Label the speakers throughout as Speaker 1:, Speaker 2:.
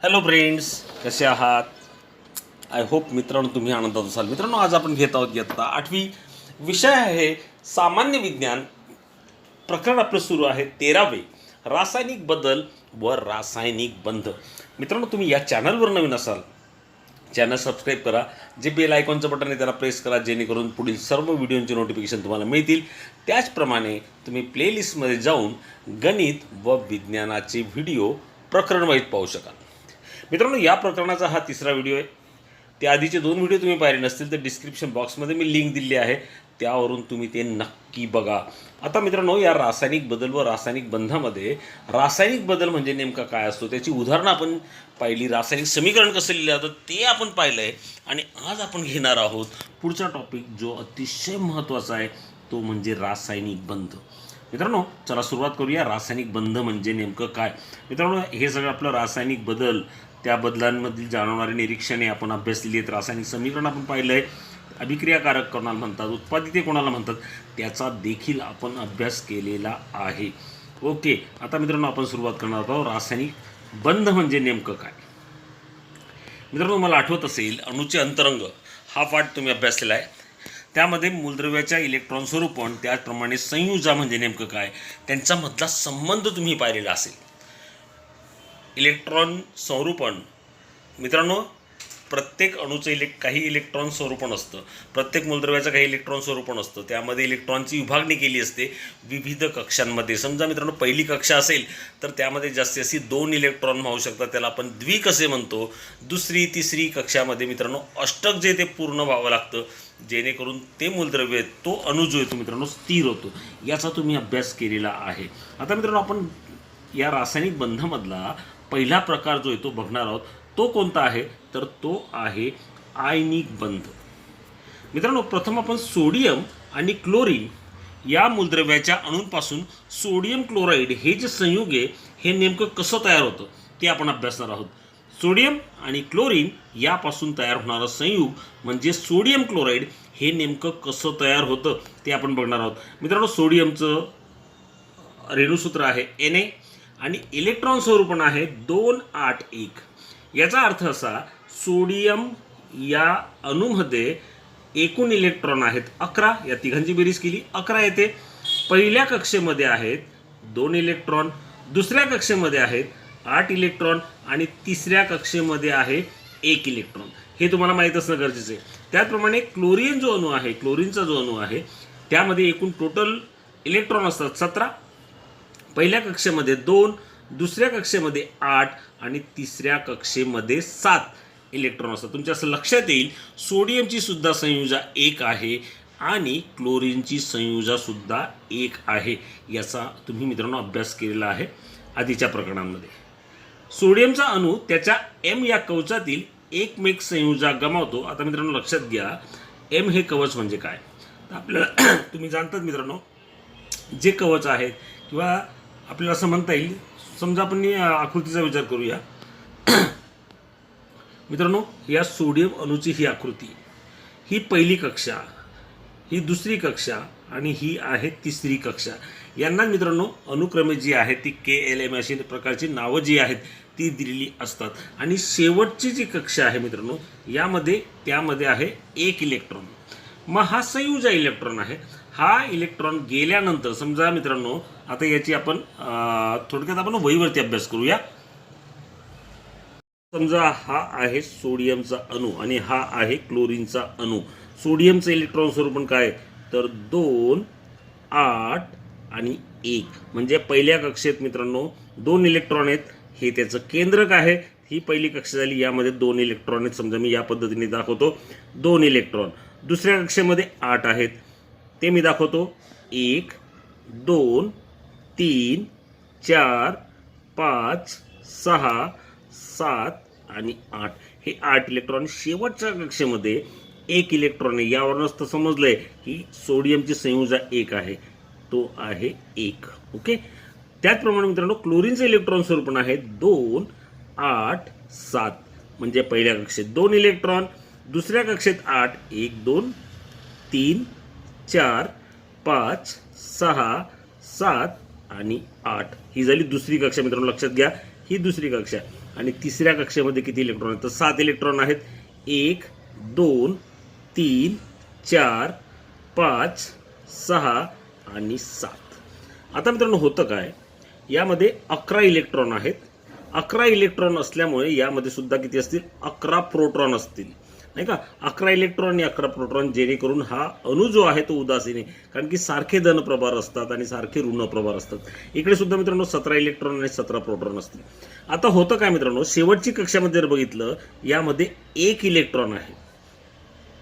Speaker 1: Hello friends, कसे आहात? I hope मित्रांनो तुम्ही आनंदात असाल. मित्रांनो, आज आपण घेत आहोत इयत्ता 8वी. विषय आहे सामान्य विज्ञान. प्रकरण आपलं सुरू आहे 13वे, रासायनिक बदल व रासायनिक बंध. मित्रांनो, तुम्ही या चॅनलवर नवीन असाल, चॅनल सबस्क्राईब करा. जे बेल आयकॉनचं बटन आहे त्याला प्रेस करा, जेणेकरून पुढील सर्व व्हिडिओंचे नोटिफिकेशन तुम्हाला मिळतील. त्याचप्रमाणे तुम्ही प्लेलिस्टमध्ये जाऊन गणित व विज्ञानाचे व्हिडिओ प्रकरण वाईज पाहू शकाल. मित्रांनो, या प्रकरणाचा हा तिसरा व्हिडिओ आहे. त्या आधीचे 2 व्हिडिओ तुम्ही पाहिले नसतील तर डिस्क्रिप्शन बॉक्समध्ये मी लिंक दिली आहे, त्यावरून तुम्ही ते नक्की बघा. आता मित्रांनो, या रासायनिक बदल व रासायनिक बंधामध्ये रासायनिक बदल म्हणजे नेमका काय असतो, त्याची उदाहरणं आपण पाहिली. रासायनिक समीकरण कसं लिहिलं जातं ते आपण पाहिलं आहे. आणि आज आपण घेणार आहोत पुढचा टॉपिक, जो अतिशय महत्त्वाचा आहे, तो म्हणजे रासायनिक बंध. मित्रांनो, चला सुरुवात करूया. रासायनिक बंध म्हणजे नेमकं काय? मित्रांनो, हे सगळं आपलं रासायनिक बदल, त्या बदलांमधील जाणवणारी निरीक्षणे आपण अभ्यासलेली आहेत. रासायनिक समीकरण आपण पाहिलं आहे. अभिक्रियाकारक कोणाला म्हणतात, उत्पादिते कोणाला म्हणतात, त्याचा देखील आपण अभ्यास केलेला आहे. ओके, आता मित्रांनो आपण सुरुवात करणार आहोत. रासायनिक बंध म्हणजे नेमकं काय? मित्रांनो, मला आठवत असेल अणूचे अंतरंग हा पाठ तुम्ही अभ्यासलेला आहे. त्यामध्ये मूलद्रव्याच्या इलेक्ट्रॉन स्वरूपण, त्याचप्रमाणे संयुजा म्हणजे नेमकं काय, त्यांच्यामधला संबंध तुम्ही पाहिलेला असेल. इलेक्ट्रॉन स्वरूपण, मित्रांनो, प्रत्येक अणूचं काही इलेक्ट्रॉन स्वरूपण असतं. प्रत्येक मूलद्रव्याचं काही इलेक्ट्रॉन स्वरूपण असतं. त्यामध्ये इलेक्ट्रॉनची विभागणी केली असते विविध कक्षांमध्ये. समजा मित्रांनो, पहिली कक्षा असेल तर त्यामध्ये जास्तीत जास्त 2 इलेक्ट्रॉन होऊ शकतात, त्याला आपण द्विक असे म्हणतो. दुसरी तिसरी कक्षामध्ये मित्रांनो अष्टक जे ते पूर्ण व्हावं लागतं, जेणेकरून ते मूलद्रव्य, तो अणू जो येतो मित्रांनो स्थिर होतो. याचा तुम्ही अभ्यास केलेला आहे. आता मित्रांनो, आपण या रासायनिक बंधामधला पहिला प्रकार जो आहे तो बघणार आहोत. तो कोणता आहे तर तो आहे आयनिक बंध. मित्रांनो, प्रथम आपण सोडियम आणि क्लोरीन या मूलद्रव्याच्या अणूंपासून सोडियम क्लोराईड हे जे संयुग आहे, हे नेमकं कसं तयार होतं ते आपण अभ्यासणार आहोत. सोडियम आणि क्लोरीन यापासून तयार होणारं संयुग म्हणजे सोडियम क्लोराईड, हे नेमकं कसं तयार होतं ते आपण बघणार आहोत. मित्रांनो, सोडियमचं रेणुसूत्र आहे Na आणि इलेक्ट्रॉन स्वरूपण आहे 281. याचा अर्थ असा, सोडियम या अणूमध्ये एकूण इलेक्ट्रॉन आहेत 11. या तिघांची बेरीज केली 11 येते. पहिल्या कक्षेमध्ये आहेत 2 इलेक्ट्रॉन, दुसऱ्या कक्षेमध्ये आहेत 8 इलेक्ट्रॉन आणि तिसऱ्या कक्षेमध्ये आहे 1 इलेक्ट्रॉन. हे तुम्हाला माहीत असणं गरजेचं आहे. त्याचप्रमाणे क्लोरीन जो अणू आहे, क्लोरीनचा जो अणू आहे, त्यामध्ये एकूण टोटल इलेक्ट्रॉन असतात 17. पहिल्या कक्षेमध्ये 2, दुसऱ्या कक्षेमध्ये 8 आणि तिसऱ्या कक्षेमध्ये 7 इलेक्ट्रॉन असतात. तुमच्या असं लक्षात येईल, सोडियमची सुद्धा संयुजा 1 आहे आणि क्लोरीनची संयुजा सुद्धा 1 आहे. याचा तुम्ही मित्रांनो अभ्यास केलेला आहे आधीच्या प्रकरणांमध्ये. सोडियमचा अणू त्याच्या M या कवचातील एकमेक संयुजा गमावतो. आता मित्रांनो लक्षात घ्या, M हे कवच म्हणजे काय तर आपल्याला तुम्ही जाणतात मित्रांनो, जे कवच आहेत किंवा आपल्याला असं म्हणता येईल, समजा आपण आकृतीचा विचार करूया. मित्रांनो, या सोडियम अणूची ही आकृती, ही पहिली कक्षा, ही दुसरी कक्षा आणि ही आहे तिसरी कक्षा. यांना मित्रांनो अनुक्रमे जी आहेत ती KLM अशी प्रकारची नावं जी आहेत ती दिलेली असतात. आणि शेवटची जी कक्षा आहे मित्रांनो, त्यामध्ये आहे 1 इलेक्ट्रॉन. मग हा संयुजा इलेक्ट्रॉन आहे. हा इलेक्ट्रॉन गेल्यानंतर, समजा मित्रांनो, आता याची आपण थोडक्यात आपण वहीवरती अभ्यास करूया. समजा हा आहे सोडियमचा अणू आणि हा आहे क्लोरीनचा अणू. सोडियमचं इलेक्ट्रॉन स्वरूपण काय तर 2, 8 आणि 1. म्हणजे पहिल्या कक्षेत मित्रांनो 2 इलेक्ट्रॉन आहेत. हे त्याचं केंद्रक आहे. ही पहिली कक्षा झाली. यामध्ये 2 इलेक्ट्रॉन आहेत. समजा मी या पद्धतीने दाखवतो 2 इलेक्ट्रॉन. दुसऱ्या कक्षेमध्ये 8 आहेत. ते मी दाखवतो 1, 2, 3, 4, 5, 6, 7 आणि 8. हे 8 इलेक्ट्रॉन. शेवटच्या कक्षेमध्ये 1 इलेक्ट्रॉन आहे. यावरूनच तर समजलंय की सोडियमची संयुजा 1 आहे, तो आहे 1. ओके. त्याचप्रमाणे मित्रांनो, क्लोरीनचं इलेक्ट्रॉन स्वरूपण आहे 2, 8, 7. म्हणजे पहिल्या कक्षेत 2 इलेक्ट्रॉन, दुसऱ्या कक्षेत 8, 1, 2, 3, 4, 5, 6, 7 आणि 8. ही झाली दुसरी कक्षा. मित्रांनो लक्षात घ्या, ही दुसरी कक्षा आणि तिसऱ्या कक्षेमध्ये किती इलेक्ट्रॉन आहेत तर 7 इलेक्ट्रॉन आहेत. 1 2 3 4 5 6 आणि 7. आता मित्रांनो होतं काय, यामध्ये 11 इलेक्ट्रॉन आहेत. 11 इलेक्ट्रॉन असल्यामुळे यामध्ये सुद्धा किती असतील 11 प्रोटॉन असतील नाही का. 11 इलेक्ट्रॉन आणि 11 प्रोटॉन, जेणेकरून हा अणू जो आहे तो उदासीन आहे, कारण की सारखे धन प्रभार असतात आणि सारखे ऋण प्रभार असतात. इकडे सुद्धा मित्रांनो 17 इलेक्ट्रॉन आणि 17 प्रोटॉन असतील. आता होतं काय मित्रांनो, शेवटची कक्षामध्ये जर बघितलं यामध्ये 1 इलेक्ट्रॉन आहे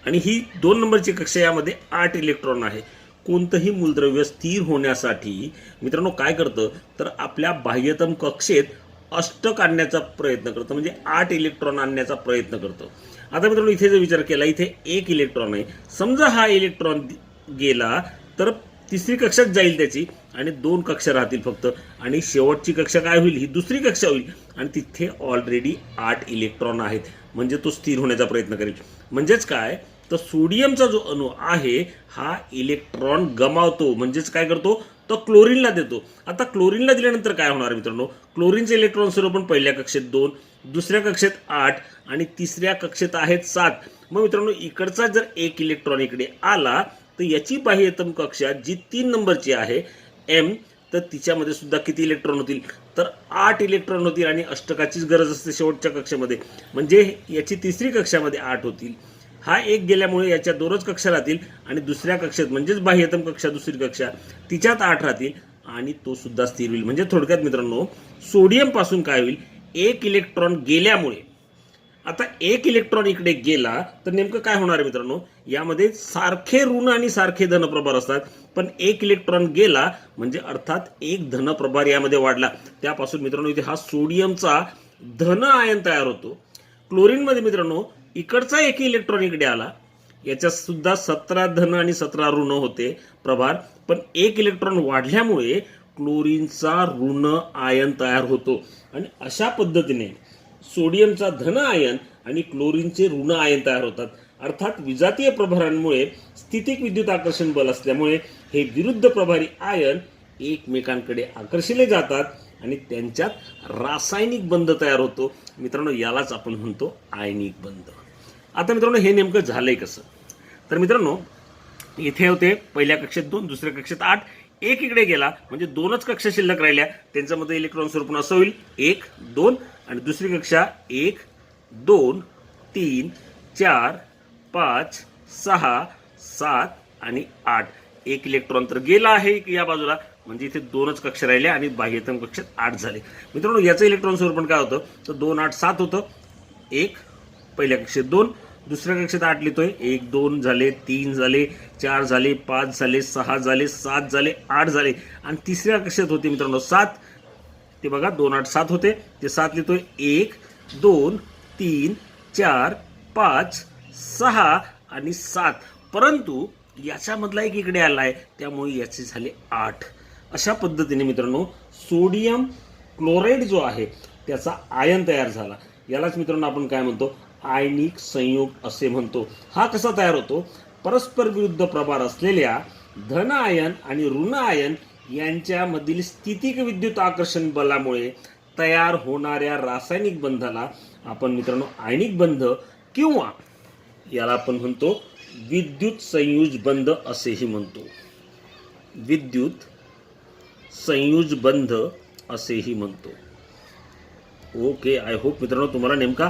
Speaker 1: आणि ही 2 नंबरची कक्षा, यामध्ये 8 इलेक्ट्रॉन आहे. कोणतंही मूलद्रव्य स्थिर होण्यासाठी मित्रांनो काय करतं तर आपल्या बाह्यतम कक्षेत अष्टक आणण्याचा प्रयत्न करतं, म्हणजे 8 इलेक्ट्रॉन आणण्याचा प्रयत्न करतं. आता मित्रांनो इथे जर विचार केला, इथे 1 इलेक्ट्रॉन आहे. समजा हा इलेक्ट्रॉन गेला तर तिसरी कक्षात जाईल त्याची आणि 2 कक्षा राहतील फक्त, आणि शेवटची कक्षा काय होईल, ही दुसरी कक्षा होईल आणि तिथे ऑलरेडी 8 इलेक्ट्रॉन आहेत, म्हणजे तो स्थिर होण्याचा प्रयत्न करेल. म्हणजेच काय तर सोडियमचा जो अणू आहे हा इलेक्ट्रॉन गमावतो, म्हणजेच काय करतो तो क्लोरीनला देतो. आता क्लोरीनला दिल्यानंतर काय होणार मित्रांनो, क्लोरीनचे इलेक्ट्रॉन स्वरूप पहिल्या कक्षेत 2, दुसऱ्या कक्षेत 8 आणि तिसऱ्या कक्षेत आहेत 7. मग मित्रांनो इकडचा जर 1 इलेक्ट्रॉन इकडे आला तर याची बाह्यतम कक्षा जी 3 नंबरची आहे M, तर तिच्यामध्ये सुद्धा किती इलेक्ट्रॉन होतील तर 8 इलेक्ट्रॉन होतील. आणि अष्टकाचीच गरज असते शेवटच्या कक्षेमध्ये, म्हणजे याची तिसरी कक्षामध्ये 8 होतील. हा 1 गेल्यामुळे याच्या 2च कक्षा राहतील आणि दुसऱ्या कक्षेत म्हणजेच बाह्यतम कक्षा दुसरी कक्षा तिच्यात 8 राहतील आणि तो सुद्धा स्थिर होईल. म्हणजे थोडक्यात मित्रांनो सोडियम पासून काय होईल, 1 इलेक्ट्रॉन गेल्यामुळे, आता 1 इलेक्ट्रॉन इकडे गेला तर नेमकं काय होणार आहे मित्रांनो, यामध्ये सारखे ऋण आणि सारखे धनप्रभार असतात, पण 1 इलेक्ट्रॉन गेला म्हणजे अर्थात 1 धनप्रभार यामध्ये वाढला. त्यापासून मित्रांनो इथे हा सोडियमचा धन आयन तयार होतो. क्लोरीनमध्ये मित्रांनो इकडचा 1 इलेक्ट्रॉन इकडे आला, याच्यात सुद्धा 17 धन आणि 17 ऋण होते प्रभार, पण 1 इलेक्ट्रॉन वाढल्यामुळे क्लोरीनचा ऋण आयन तयार होतो आणि अशा पद्धतीने सोडियमचा धन आयन आणि क्लोरीनचे ऋण आयन तयार होतात. अर्थात विजातीय प्रभारांमुळे स्थितिक विद्युत आकर्षण बल असल्यामुळे हे विरुद्ध प्रभारी आयन एकमेकांकडे आकर्षिले जातात आणि त्यांच्यात रासायनिक बंध तयार होतो. मित्रांनो यालाच आपण म्हणतो आयनिक बंध. आता मित्रांनो हे नेमकं झालंय कसं, तर मित्रांनो इथे होते पहिल्या कक्षेत 2, दुसऱ्या कक्षेत 8, 1 इकडे गेला म्हणजे 2च कक्षा शिल्लक राहिल्या, त्यांच्यामध्ये इलेक्ट्रॉन स्वरूप असं होईल 1 2 आणि दुसरी कक्षा 1 2 3 4 5 6 7 आणि 8. 1 इलेक्ट्रॉन तर गेला आहे या बाजूला, म्हणजे इथे 2च कक्षा राहिल्या आणि बाह्यतम कक्षेत 8 झाले. मित्रांनो याचं इलेक्ट्रॉन स्वरूप काय होतं तर 2 8 7 होतं. 1 पहिल्या कक्षेत 2, दुसऱ्या कक्षेत 8 लिहितोय, 1 2 झाले, 3 झाले, 4 झाले, 5 झाले, 6 झाले, 7 झाले, 8 झाले आणि तिसऱ्या कक्षेत होते मित्रांनो 7. ते बघा 2 8 7 होते, ते 7 लिहितोय, 1 2 3 4 5 6 आणि 7. परंतु याच्यामधला 1 इकडे आलाय त्यामुळे याचे झाले 8. अशा पद्धतीने मित्रांनो सोडियम क्लोराईड जो आहे त्याचा आयन तयार झाला. यालाच मित्रांनो आपण काय म्हणतो आयनिक संयोग असे म्हणतो. हा कसा तयार होतो, परस्पर विरुद्ध प्रभार असलेल्या धन आयन आणि ऋण आयन यांच्यामधील स्थितिक विद्युत आकर्षण बलामुळे तयार होणाऱ्या रासायनिक बंधाला आपण मित्रांनो आयनिक बंध किंवा याला आपण म्हणतो विद्युत संयुज बंध असेही म्हणतो. विद्युत संयुज बंध असेही म्हणतो. ओके, आय होप मित्रांनो तुम्हाला नेमका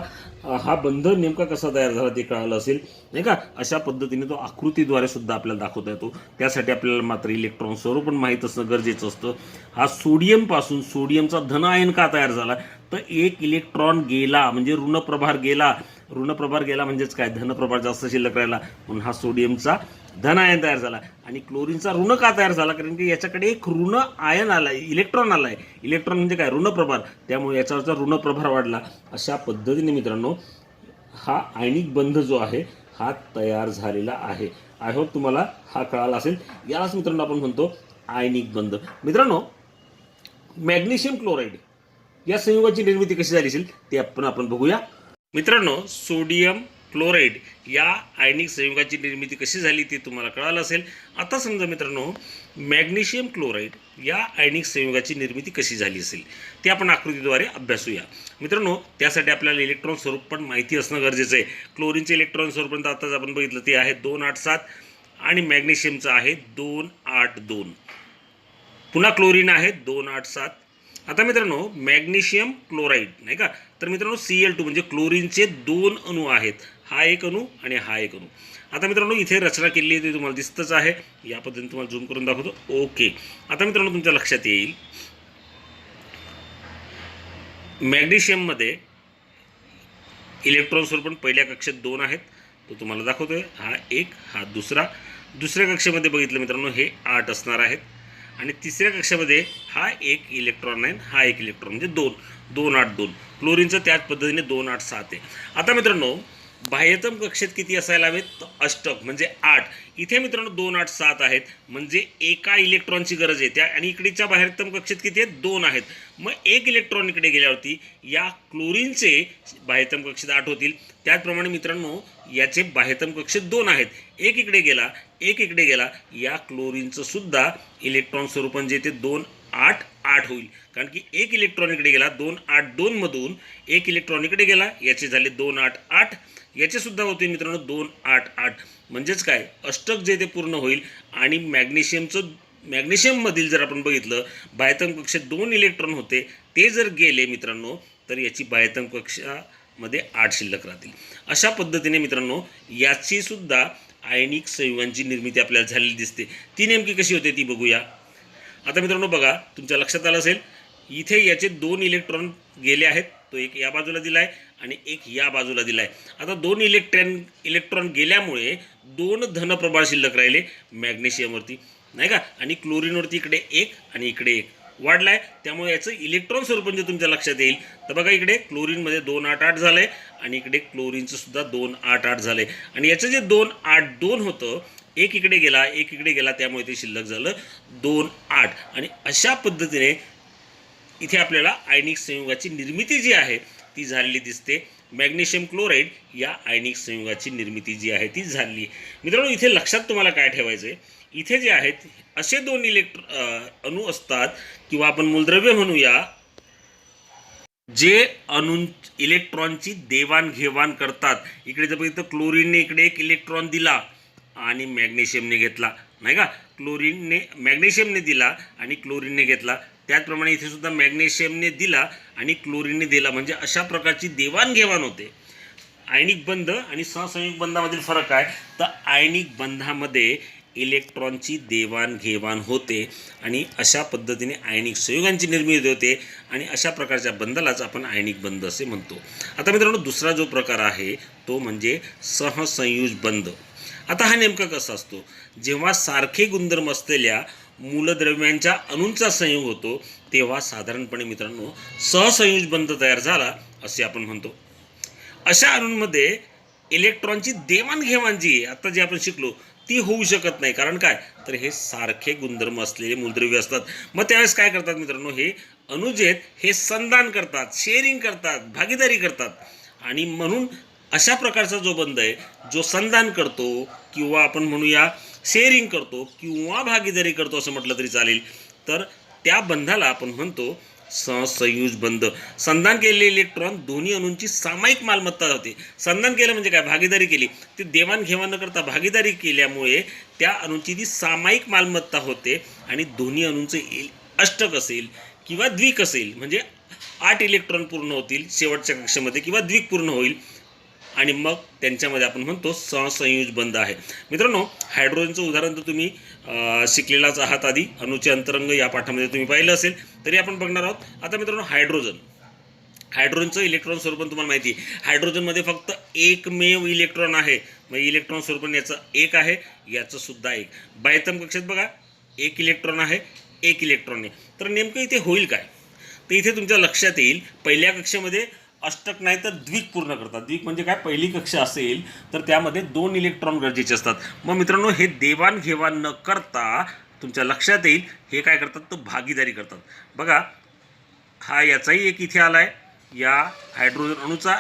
Speaker 1: हा बंध नेमका कसा तयार झाला ते कळालं असेल नाही का. अशा पद्धतीने तो आकृतीद्वारे सुद्धा आपल्याला दाखवता येतो. त्यासाठी आपल्याला मात्र इलेक्ट्रॉन स्वरूप पण माहीत असणं गरजेचं असतं. हा सोडियम पासून सोडियमचा धन आयन का तयार झाला तर 1 इलेक्ट्रॉन गेला म्हणजे ऋणप्रभार गेला. ऋणप्रभार गेला म्हणजेच काय धनप्रभार जास्त शिल्लक राहिला म्हणून हा सोडियमचा धन आयन तयार झाला. आणि क्लोरीनचा ऋण का तयार झाला कारण की याच्याकडे एक ऋण आयन आलाय, इलेक्ट्रॉन आलाय. इलेक्ट्रॉन म्हणजे काय ऋणप्रभार, त्यामुळे याच्यावरचा ऋणप्रभार वाढला. अशा पद्धतीने मित्रांनो हा आयनिक बंध जो आहे हा तयार झालेला आहे. आय होप तुम्हाला हा कळाला असेल. यालाच मित्रांनो आपण म्हणतो आयनिक बंध. मित्रांनो मॅग्नेशियम क्लोराईड या संयुगाची निर्मिती कशी झाली असेल ते आपण बघूया. मित्रांनो सोडियम क्लोराईड या आयनिक संयुगाची निर्मिती कशी झाली ते तुम्हाला कळालं असेल. आता समजा मित्रांनो मॅग्नेशियम क्लोराईड या आयनिक संयुगाची निर्मिती कशी झाली असेल ते आपण आकृतीद्वारे अभ्यासूया. मित्रांनो त्यासाठी आपल्याला इलेक्ट्रॉन स्वरूप पण माहिती असणं गरजेचं आहे. क्लोरीनचे इलेक्ट्रॉन स्वरूप आताच आपण बघितलं ते आहे 287 आणि मॅग्नेशियमचं आहे 282. पुन्हा क्लोरीन आहे 287. आता मित्रांनो मॅग्नेशियम क्लोराईड नाही का, तर मित्रांनो Cl2 म्हणजे क्लोरीनचे 2 अणू आहेत, हा एक अणू आणि हा एक अणू. आता मित्रांनो इथे रचना केलेली आहे ते तुम्हाला दिसतच आहे. या पद्धतीने तुम्हाला झूम करून दाखवतो. ओके. आता मित्रांनो तुमच्या लक्षात येईल मॅग्नेशियममध्ये इलेक्ट्रॉन स्वरूप पहिल्या कक्षेत 2 आहेत, तो तुम्हाला दाखवतोय. हा एक, हा दुसरा. दुसऱ्या कक्षेमध्ये बघितलं मित्रांनो हे 8 असणार आहेत आणि तिसऱ्या कक्षामध्ये हा एक इलेक्ट्रॉन आहे, हा एक इलेक्ट्रॉन म्हणजे 282. क्लोरीनचं त्याच पद्धतीने 287 आहे. आता मित्रांनो बाह्यतम कक्षेत किती असायला हवेत, तर अष्टक म्हणजे 8. इथे मित्रांनो 287 आहेत म्हणजे एका इलेक्ट्रॉनची गरज आहे त्या, आणि इकडेच्या बाह्यतम कक्षेत किती आहेत, 2 आहेत. मग एक इलेक्ट्रॉन इकडे गेल्यावरती या क्लोरीनचे बाह्यतम कक्षेत 8 होतील. त्याचप्रमाणे मित्रांनो याचे बाह्यतम कक्षेत 2 आहेत, एक इकडे गेला एक इकडे गेला, या क्लोरीनचं सुद्धा इलेक्ट्रॉन स्वरूपण जे ते 288 होईल. कारण की एक इलेक्ट्रॉन इकडे गेला 282 मधून एक इलेक्ट्रॉन इकडे गेला, याचे झाले 288, याचे सुद्धा होते मित्रांनो 288. म्हणजेच काय अष्टक जे ते पूर्ण होईल. आणि मॅग्नेशियममधील जर आपण बघितलं बाह्यतम कक्षेत 2 इलेक्ट्रॉन होते, ते जर गेले मित्रांनो तर याची बाह्यतम कक्षामध्ये 8 शिल्लक राहतील. अशा पद्धतीने मित्रांनो याची सुद्धा आयनिक संयुगांची निर्मिती आपल्याला झालेली दिसते. ती नेमकी कशी होते ती बघूया. आता मित्रांनो बघा तुमच्या लक्षात आलं असेल इथे याचे 2 इलेक्ट्रॉन गेले आहेत, तो एक या बाजूला दिला आहे आणि एक या बाजूला दिला आहे. आता 2 इलेक्ट्रॉन गेल्यामुळे 2 धनप्रभार शिल्लक राहिले मॅग्नेशियमवरती नाही का, आणि क्लोरीनवरती इकडे 1 आणि इकडे 1 वाढला आहे. त्यामुळे याचं इलेक्ट्रॉन स्वरूप जे तुमच्या लक्षात येईल तर बघा इकडे क्लोरीनमध्ये 288 झालं आहे आणि इकडे क्लोरीनचं सुद्धा 288 झालं आहे. आणि याचं जे 282 होतं एक इकडे गेला एक इकडे गेला, त्यामुळे ते शिल्लक झालं 28. आणि अशा पद्धतीने इथे आपल्याला आयनिक संयुगाची निर्मिती जी आहे ती झालेली दिसते. मॅग्नेशियम क्लोराईड या आयनिक संयुगाची निर्मिती जी आहे ती झाली. मित्रांनो इथे लक्षात तुम्हाला काय ठेवायचं आहे, इथे जे आहेत असे 2 अणू असतात किंवा आपण मूलद्रव्य म्हणूया जे इलेक्ट्रॉनची देवाणघेवाण करतात. इकडे जर बघितलं क्लोरीनने इकडे एक इलेक्ट्रॉन दिला आणि मॅग्नेशियमने घेतला नाही का, मॅग्नेशियमने दिला आणि क्लोरीनने घेतला. त्याचप्रमाणे इथे सुद्धा मॅग्नेशियमने दिला आणि क्लोरीनने दिला, म्हणजे अशा प्रकारची देवाणघेवाण होते. आयनिक बंध आणि सहसंयुग बंधामधील फरक आहे, तर आयनिक बंधामध्ये इलेक्ट्रॉनची देवाणघेवाण होते आणि अशा पद्धतीने आयनिक संयुगांची निर्मिती होते आणि अशा प्रकारच्या बंधालाच आपण आयनिक बंध असे म्हणतो. आता मित्रांनो दुसरा जो प्रकार आहे तो म्हणजे सहसंयुज बंध. आता हा नेमका कसा असतो, जेव्हा सारखे गुणधर्म असलेल्या मूलद्रव्यांच्या अणूंचा संयोग होतो तेव्हा साधारणपणे मित्रांनो सहसंयुज बंध तयार झाला असे आपण म्हणतो. अशा अणूंमध्ये इलेक्ट्रॉनची देवाणघेवाण जी आहे आता जे आपण शिकलो ती होऊ शकत नाही. कारण काय, तर हे सारखे गुणधर्म असलेले मूलद्रव्य असतात. मग त्यावेळेस काय करतात मित्रांनो, हे अणू जे आहेत हे संधान करतात, शेअरिंग करतात, भागीदारी करतात. आणि म्हणून अशा प्रकारचा जो बंध आहे जो संधान करतो किंवा आपण म्हणूया शेअरिंग करतो किंवा भागीदारी करतो असं म्हटलं तरी चालेल, तर त्या बंधाला आपण म्हणतो सहसंयुज बंध. संधान केलेले इलेक्ट्रॉन दोन्ही अणूंची सामायिक मालमत्ता होते. संधान केलं म्हणजे काय, भागीदारी केली. ते देवाणघेवाण न करता भागीदारी केल्यामुळे त्या अणूंची ती सामायिक मालमत्ता होते आणि दोन्ही अणूंचे अष्टक असेल किंवा द्विक असेल म्हणजे 8 इलेक्ट्रॉन पूर्ण होतील शेवटच्या कक्षेमध्ये किंवा द्विक पूर्ण होईल आणि मग त्यांच्यामध्ये आपण म्हणतो सहसंयुज बंध आहे. मित्रांनो हायड्रोजनचं उदाहरण तर तुम्ही शिकलेलाच आहात आधी, अणूचे अंतरंग या पाठामध्ये तुम्ही पाहिलं असेल, तरी आपण बघणार आहोत. आता मित्रांनो हायड्रोजनचं इलेक्ट्रॉन स्वरूप तुम्हाला माहिती आहे. हायड्रोजनमध्ये फक्त एकमेव इलेक्ट्रॉन आहे, मग इलेक्ट्रॉन स्वरूप याचं 1 आहे, याचं सुद्धा 1. बाह्यतम कक्षेत बघा 1 इलेक्ट्रॉन आहे, 1 इलेक्ट्रॉन आहे. तर नेमकं इथे होईल काय, तर इथे तुमच्या लक्षात येईल पहिल्या कक्षेमध्ये अष्टक नाही तर द्विक पूर्ण करतात. द्विक म्हणजे काय, पहिली कक्षा असेल तर त्यामध्ये 2 इलेक्ट्रॉन गरजेचे असतात. मग मित्रांनो हे देवाणघेवाण न करता तुमच्या लक्षात येईल हे काय करतात तर भागीदारी करतात. बघा हा याचाही एक इथे आला आहे या हायड्रोजन अणूचा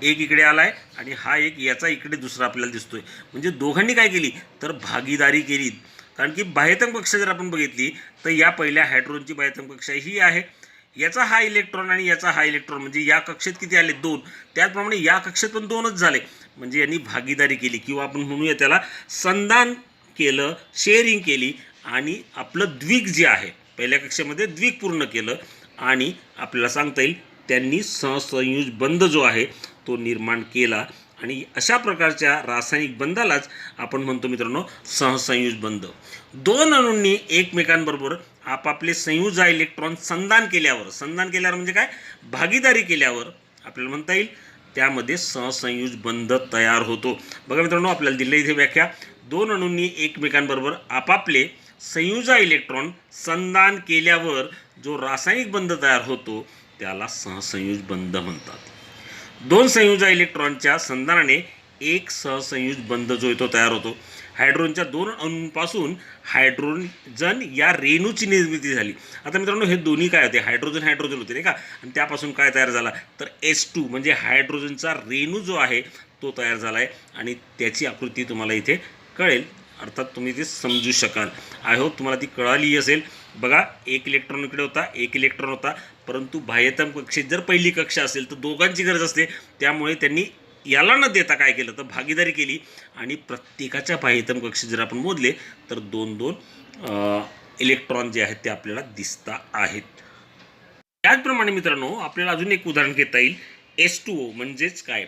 Speaker 1: एक इकडे आला आहे आणि हा एक याचा इकडे दुसरा आपल्याला दिसतोय. म्हणजे दोघांनी काय केली तर भागीदारी केली. कारण की बाह्यतम कक्षा जर आपण बघितली तर या पहिल्या हायड्रोजनची बाह्यतम कक्षा ही आहे. याचा हा इलेक्ट्रॉन आणि याचा हा इलेक्ट्रॉन म्हणजे या कक्षेत किती आले 2. त्याचप्रमाणे या कक्षेत पण 2च झाले. म्हणजे यांनी भागीदारी केली किंवा आपण म्हणूया त्याला संधान केलं, शेअरिंग केली आणि आपलं द्विक जे आहे पहिल्या कक्षेमध्ये द्विक पूर्ण केलं आणि आपल्याला सांगता येईल त्यांनी सहसंयुज बंध जो आहे तो निर्माण केला. आणि अशा प्रकारच्या रासायनिक बंधालाच आपण म्हणतो मित्रांनो सहसंयुज बंध. 2 अणूंनी एकमेकांबरोबर आपापले संयुज इलेक्ट्रॉन संधान केल्यावर म्हणजे काय भागीदारी केल्यावर आपल्याला म्हणता येईल त्यामध्ये सहसंयुज बंध तयार होतो. बघा मित्रांनो आपल्याला दिले इथे व्याख्या. 2 अणूंनी एकमेकांबरोबर आपापले संयुज इलेक्ट्रॉन संधान केल्यावर जो रासायनिक बंध तयार होतो त्याला सहसंयुज बंध म्हणतात. 2 संयुज इलेक्ट्रॉनच्या संधानाने एक सहसंयुज बंध जो तो तयार होतो. हायड्रोजनच्या 2 अणूंपासून हायड्रोजन या रेणूची निर्मिती झाली. आता मित्रांनो हे दोन्ही काय होते हायड्रोजन होते नाही का. आणि त्यापासून काय तयार झाला तर H2 म्हणजे हायड्रोजनचा रेणू जो आहे तो तयार झाला आहे. आणि त्याची आकृती तुम्हाला इथे कळेल, अर्थात तुम्ही ते समजू शकाल. आय होप तुम्हाला ती कळाली असेल. बघा एक इलेक्ट्रॉन इकडे होता, एक इलेक्ट्रॉन होता, परंतु बाह्यतम कक्षेत जर पहिली कक्षा असेल तर दोघांची गरज असते. त्यामुळे त्यांनी याला न देता काय केलं तर भागीदारी केली आणि प्रत्येकाच्या बाह्यतम कक्षेत जर आपण मोजले तर 2-2 इलेक्ट्रॉन जे आहेत ते आपल्याला दिसता आहेत. त्याचप्रमाणे मित्रांनो आपल्याला अजून एक उदाहरण घेता येईल. H2O म्हणजेच काय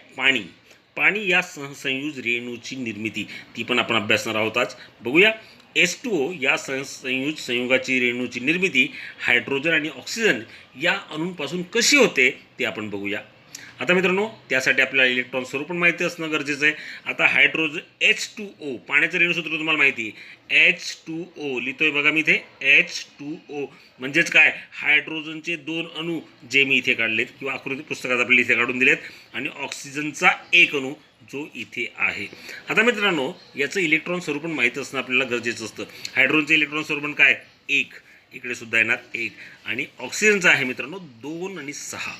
Speaker 1: पाणी या सहसंयुज रेणूची निर्मिती ती पण आपण अभ्यासणार आहोत आज. बघूया H2O या संयुगाची रेणूची निर्मिती हायड्रोजन आणि ऑक्सिजन या अणूंपासून कशी होते ते आपण बघूया. आता मित्रांनो त्यासाठी आपल्याला इलेक्ट्रॉन स्वरूप पण माहिती असणं गरजेचं आहे. आता हायड्रोजन H2O पाण्याचं रेणूसूत्र तुम्हाला माहिती आहे. H2O लिहितोय बघा मी इथे H2O म्हणजेच काय हायड्रोजनचे 2 अणू जे मी इथे काढलेत किंवा आकृती पुस्तकात आपल्याला इथे काढून दिलेत आणि ऑक्सिजनचा 1 अणू जो इथे आहे. आता मित्रांनो याचं इलेक्ट्रॉन स्वरूप पण माहिती असणं आपल्याला गरजेचं असतं. हायड्रोजनचं इलेक्ट्रॉन स्वरूप पण काय 1 इकडे सुद्धा येणार 1 आणि ऑक्सिजनचं आहे मित्रांनो 2 आणि 6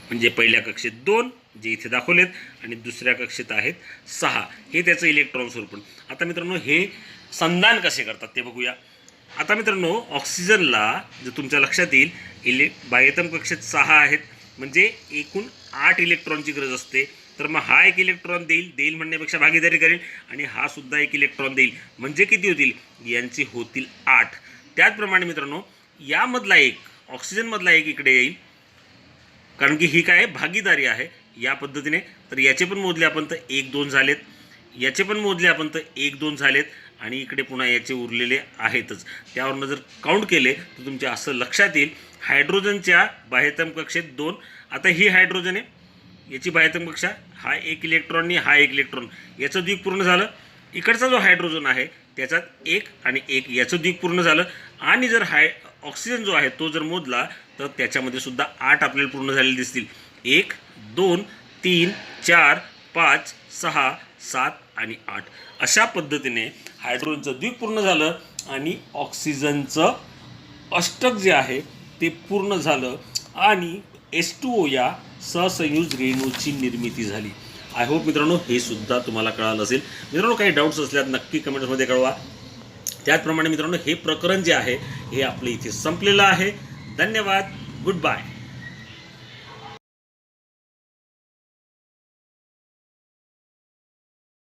Speaker 1: म्हणजे पहिल्या कक्षेत 2 जे इथे दाखवलेत आणि दुसऱ्या कक्षेत आहेत 6 हे त्याचं इलेक्ट्रॉन स्वरूप. आता मित्रांनो हे संधान कसे करतात ते बघूया. आता मित्रांनो ऑक्सिजनला जर तुमच्या लक्षात येईल बाह्यतम कक्षेत 6 आहेत म्हणजे एकूण 8 इलेक्ट्रॉनची गरज असते. तर मग हा एक इलेक्ट्रॉन देईल म्हणण्यापेक्षा भागीदारी करेल आणि हा सुद्धा एक इलेक्ट्रॉन देईल म्हणजे किती होतील यांचे होतील 8. त्याचप्रमाणे मित्रांनो यामधला एक ऑक्सिजनमधला एक इकडे येईल कारण की ही काय भागीदारी आहे या पद्धतीने. तर याचे पण मोजले आपण तर 1-2 झालेत, याचे पण मोजले आपण तर 1-2 झालेत आणि इकडे पुन्हा याचे उरलेले आहेतच. त्यावरनं जर काउंट केले तर तुमच्या असं लक्षात येईल हायड्रोजनच्या बाह्यतम कक्षेत 2. आता ही हायड्रोजन आहे याची बाह्यतम कक्षा हा 1 इलेक्ट्रॉननी हा 1 इलेक्ट्रॉन याचं द्विक पूर्ण झालं. इकडचा जो हायड्रोजन आहे त्याच्यात 1 आणि 1 याचं द्विक पूर्ण झालं. आणि जर ऑक्सिजन जो आहे तो जर मोजला तर त्याच्यामध्ये सुद्धा 8 आपल्याला पूर्ण झालेले दिसतील. 1 2 3 4 5 6 7 आणि 8 अशा पद्धतीने हायड्रोजनचं द्विक पूर्ण झालं आणि ऑक्सिजनचं अष्टक जे आहे ते पूर्ण झालं आणि H2O या सहसंयुज रेणूची निर्मिती झाली. आय होप मित्रांनो हे सुद्धा तुम्हाला कळालं असेल. मित्रांनो काही डाऊट्स असल्यास नक्की कमेंट्समध्ये कळवा. त्याचप्रमाणे मित्रांनो हे प्रकरण जे आहे हे आपलं इथे संपलेलं आहे. धन्यवाद. Good bye.